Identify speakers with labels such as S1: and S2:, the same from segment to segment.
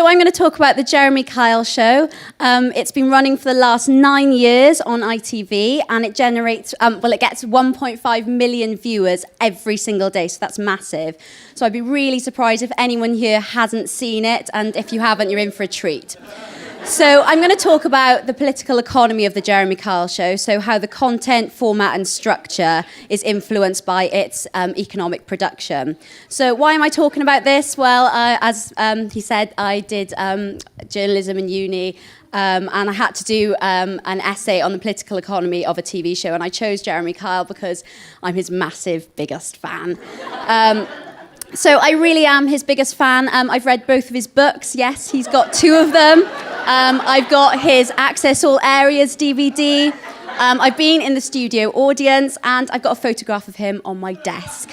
S1: So I'm going to talk about the Jeremy Kyle Show. It's been running for the last 9 years on ITV, and it generates, it gets 1.5 million viewers every single day, so that's massive. So I'd be really surprised if anyone here hasn't seen it, and if you haven't, you're in for a treat. So I'm going to talk about the political economy of the Jeremy Kyle Show, so how the content, format and structure is influenced by its economic production. So why am I talking about this? Well, as he said, I did journalism in uni, and I had to do an essay on the political economy of a TV show, and I chose Jeremy Kyle because I'm his massive, biggest fan. So I really am his biggest fan. I've read both of his books. Yes, he's got 2 of them. I've got his Access All Areas DVD. I've been in the studio audience, and I've got a photograph of him on my desk.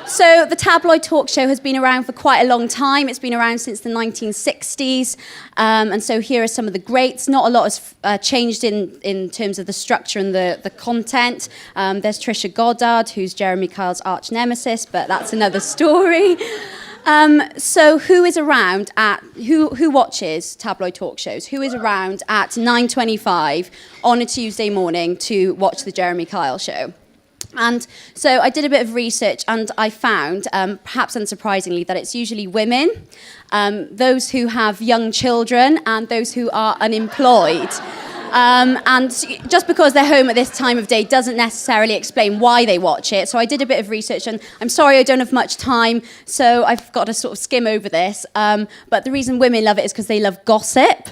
S1: So the tabloid talk show has been around for quite a long time. It's been around since the 1960s. And so here are some of the greats. Not a lot has changed in terms of the structure and the content. There's Trisha Goddard, who's Jeremy Kyle's arch nemesis, but that's another story. So who is around who watches tabloid talk shows? Who is around at 9:25 on a Tuesday morning to watch the Jeremy Kyle Show? And so I did a bit of research, and I found, perhaps unsurprisingly, that it's usually women, those who have young children, and those who are unemployed. And just because they're home at this time of day doesn't necessarily explain why they watch it. So I did a bit of research, and I'm sorry I don't have much time, so I've got to sort of skim over this. But the reason women love it is because they love gossip.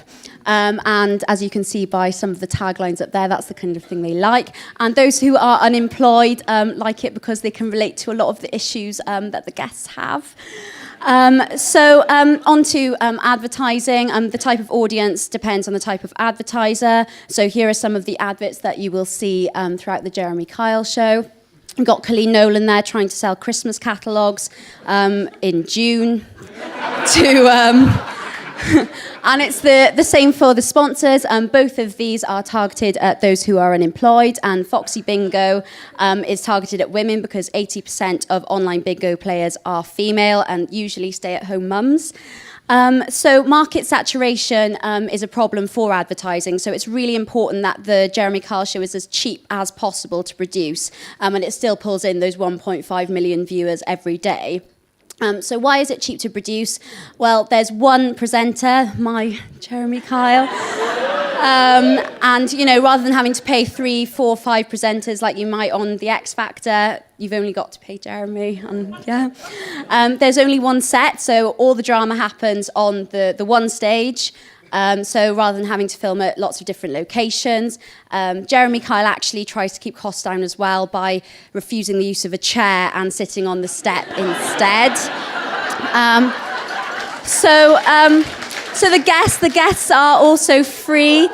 S1: And as you can see by some of the taglines up there, that's the kind of thing they like. And those who are unemployed like it because they can relate to a lot of the issues that the guests have. On to advertising. The type of audience depends on the type of advertiser. So here are some of the adverts that you will see throughout the Jeremy Kyle Show. We've got Colleen Nolan there trying to sell Christmas catalogues in June to... And it's the same for the sponsors. Both of these are targeted at those who are unemployed, and Foxy Bingo is targeted at women because 80% of online bingo players are female and usually stay-at-home mums. So market saturation is a problem for advertising, so it's really important that the Jeremy Kyle Show is as cheap as possible to produce, and it still pulls in those 1.5 million viewers every day. So why is it cheap to produce? Well, there's one presenter, my Jeremy Kyle, and, rather than having to pay 3, 4, 5 presenters like you might on The X Factor, you've only got to pay Jeremy, and there's only one set, so all the drama happens on the one stage. So rather than having to film at lots of different locations, Jeremy Kyle actually tries to keep costs down as well by refusing the use of a chair and sitting on the step instead. So the guests are also free.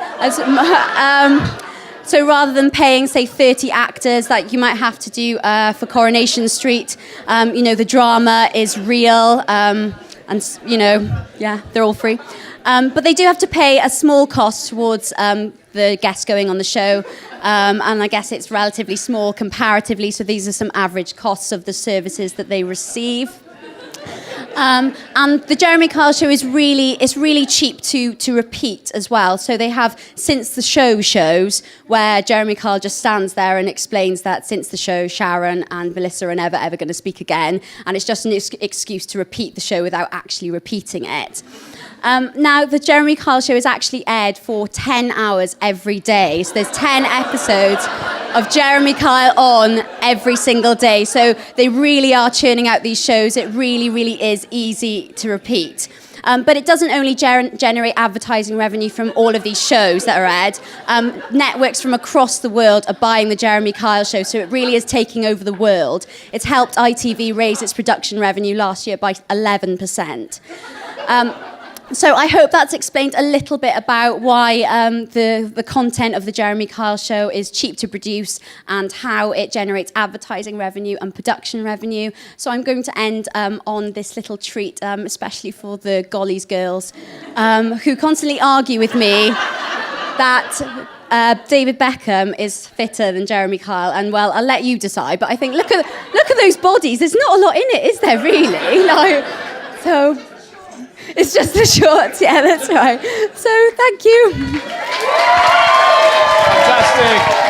S1: So rather than paying, say, 30 actors like you might have to do for Coronation Street, the drama is real, and they're all free. But they do have to pay a small cost towards the guests going on the show, and I guess it's relatively small comparatively, so these are some average costs of the services that they receive. And the Jeremy Kyle Show is really cheap to repeat as well. So they have Since the Show shows where Jeremy Kyle just stands there and explains that since the show, Sharon and Melissa are never ever going to speak again, and it's just an excuse to repeat the show without actually repeating it. Now, the Jeremy Kyle Show is actually aired for 10 hours every day. So there's 10 episodes of Jeremy Kyle on every single day. So they really are churning out these shows. It really is easy to repeat. But it doesn't only generate advertising revenue from all of these shows that are aired. Networks from across the world are buying the Jeremy Kyle Show, so it really is taking over the world. It's helped ITV raise its production revenue last year by 11%. So I hope that's explained a little bit about why the content of the Jeremy Kyle Show is cheap to produce and how it generates advertising revenue and production revenue. So I'm going to end on this little treat, especially for the Gollies girls, who constantly argue with me that David Beckham is fitter than Jeremy Kyle, and well, I'll let you decide. But I think look at those bodies. There's not a lot in it, is there? Really? So. It's just the shorts, yeah, that's right. So thank you.
S2: Fantastic.